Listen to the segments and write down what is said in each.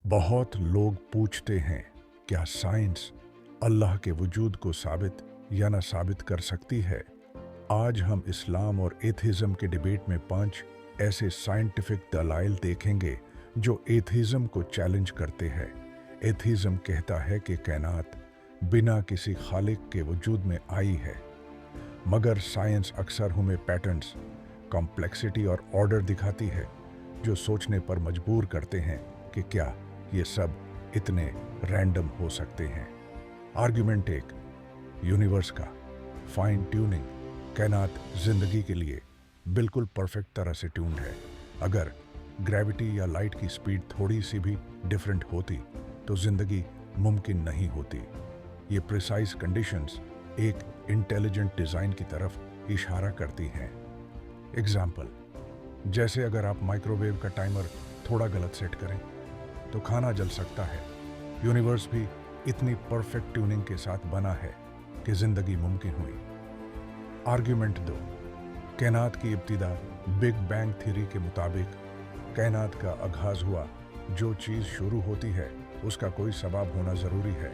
बहुत लोग पूछते हैं, क्या साइंस अल्लाह के वजूद को साबित या ना साबित कर सकती है? आज हम इस्लाम और एथिज़म के डिबेट में 5 ऐसे साइंटिफिक दलाइल देखेंगे जो एथिज़म को चैलेंज करते हैं। एथिज़म कहता है कि कायनात बिना किसी खालिक के वजूद में आई है, मगर साइंस अक्सर हमें पैटर्न्स, कॉम्प्लेक्सिटी और ऑर्डर दिखाती है जो सोचने पर मजबूर करते हैं कि क्या ये सब इतने रैंडम हो सकते हैं। आर्ग्यूमेंट 1, यूनिवर्स का फाइन ट्यूनिंग। कायनात जिंदगी के लिए बिल्कुल परफेक्ट तरह से ट्यून्ड है। अगर ग्रेविटी या लाइट की स्पीड थोड़ी सी भी डिफरेंट होती तो जिंदगी मुमकिन नहीं होती। ये प्रिसाइज कंडीशंस एक इंटेलिजेंट डिज़ाइन की तरफ इशारा करती हैं। एग्जाम्पल, जैसे अगर आप माइक्रोवेव का टाइमर थोड़ा गलत सेट करें तो खाना जल सकता है। यूनिवर्स भी इतनी परफेक्ट ट्यूनिंग के साथ बना है कि जिंदगी मुमकिन हुई। आर्ग्यूमेंट 2, कायनात की इब्तिदा। बिग बैंग थ्योरी के मुताबिक कायनात का आगाज हुआ। जो चीज़ शुरू होती है उसका कोई सबब होना ज़रूरी है।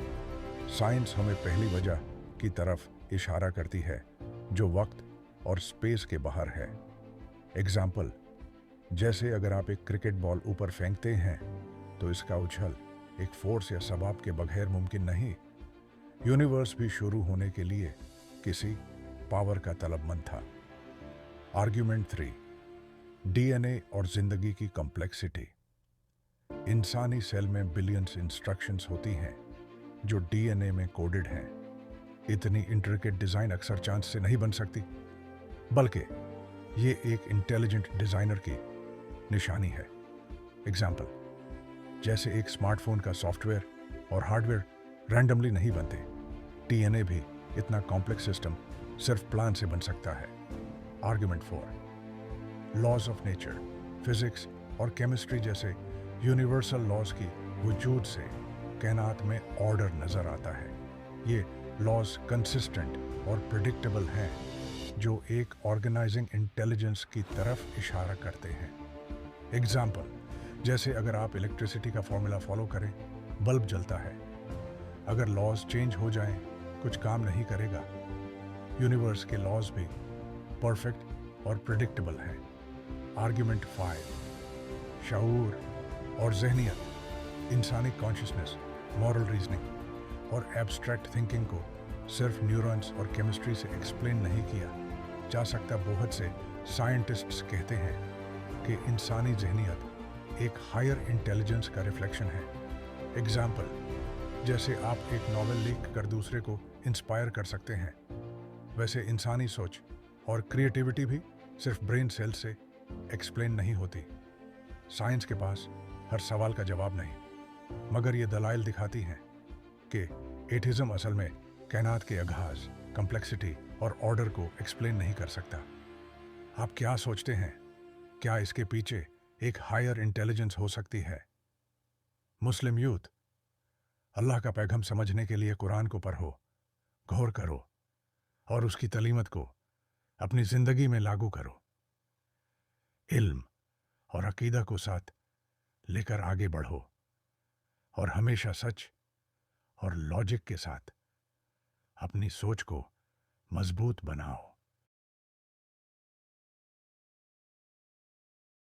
साइंस हमें पहली वजह की तरफ इशारा करती है जो वक्त और स्पेस के बाहर है। एग्जाम्पल, जैसे अगर आप एक क्रिकेट बॉल ऊपर फेंकते हैं तो इसका उछल एक फोर्स या सबब के बगैर मुमकिन नहीं। यूनिवर्स भी शुरू होने के लिए किसी पावर का तलबमंद था। आर्ग्यूमेंट 3, डीएनए और जिंदगी की कॉम्प्लेक्सिटी। इंसानी सेल में बिलियंस इंस्ट्रक्शंस होती हैं जो डीएनए में कोडेड हैं। इतनी इंट्रिकेट डिज़ाइन अक्सर चांस से नहीं बन सकती, बल्कि ये एक इंटेलिजेंट डिज़ाइनर की निशानी है। एग्जाम्पल, जैसे एक स्मार्टफोन का सॉफ्टवेयर और हार्डवेयर रैंडमली नहीं बनते, डीएनए भी इतना कॉम्प्लेक्स सिस्टम सिर्फ प्लान से बन सकता है। Argument 4, laws of nature. Physics और केमिस्ट्री जैसे यूनिवर्सल लॉज की वजूद से कायनात में ऑर्डर नजर आता है। ये लॉज कंसिस्टेंट और प्रिडिक्टेबल हैं जो एक ऑर्गेनाइजिंग इंटेलिजेंस की तरफ इशारा करते हैं। एग्जाम्पल, जैसे अगर आप इलेक्ट्रिसिटी का फॉर्मूला फॉलो करें, बल्ब जलता है। अगर लॉज चेंज हो जाएं, कुछ काम नहीं करेगा। यूनिवर्स के लॉज भी परफेक्ट और प्रिडिक्टेबल हैं। आर्ग्यूमेंट 5, शऊर और ज़हनियत। इंसानी कॉन्शियसनेस, मॉरल रीजनिंग और एब्स्ट्रैक्ट थिंकिंग को सिर्फ न्यूरॉन्स और केमिस्ट्री से एक्सप्लेन नहीं किया जा सकता। बहुत से साइंटिस्ट्स कहते हैं कि इंसानी ज़हनियत एक हायर इंटेलिजेंस का रिफ्लेक्शन है। एग्जाम्पल, जैसे आप एक नॉवेल लिख कर दूसरे को इंस्पायर कर सकते हैं, वैसे इंसानी सोच और क्रिएटिविटी भी सिर्फ ब्रेन सेल से एक्सप्लेन नहीं होती। साइंस के पास हर सवाल का जवाब नहीं, मगर ये दलाइल दिखाती हैं कि एथिज़म असल में कायनात के आगाज, कॉम्प्लेक्सिटी और ऑर्डर को एक्सप्लेन नहीं कर सकता। आप क्या सोचते हैं? क्या इसके पीछे एक हायर इंटेलिजेंस हो सकती है? मुस्लिम यूथ, अल्लाह का पैगाम समझने के लिए कुरान को पढ़ो, गौर करो और उसकी तलीमत को अपनी जिंदगी में लागू करो। इल्म और अकीदा को साथ लेकर आगे बढ़ो और हमेशा सच और लॉजिक के साथ अपनी सोच को मजबूत बनाओ।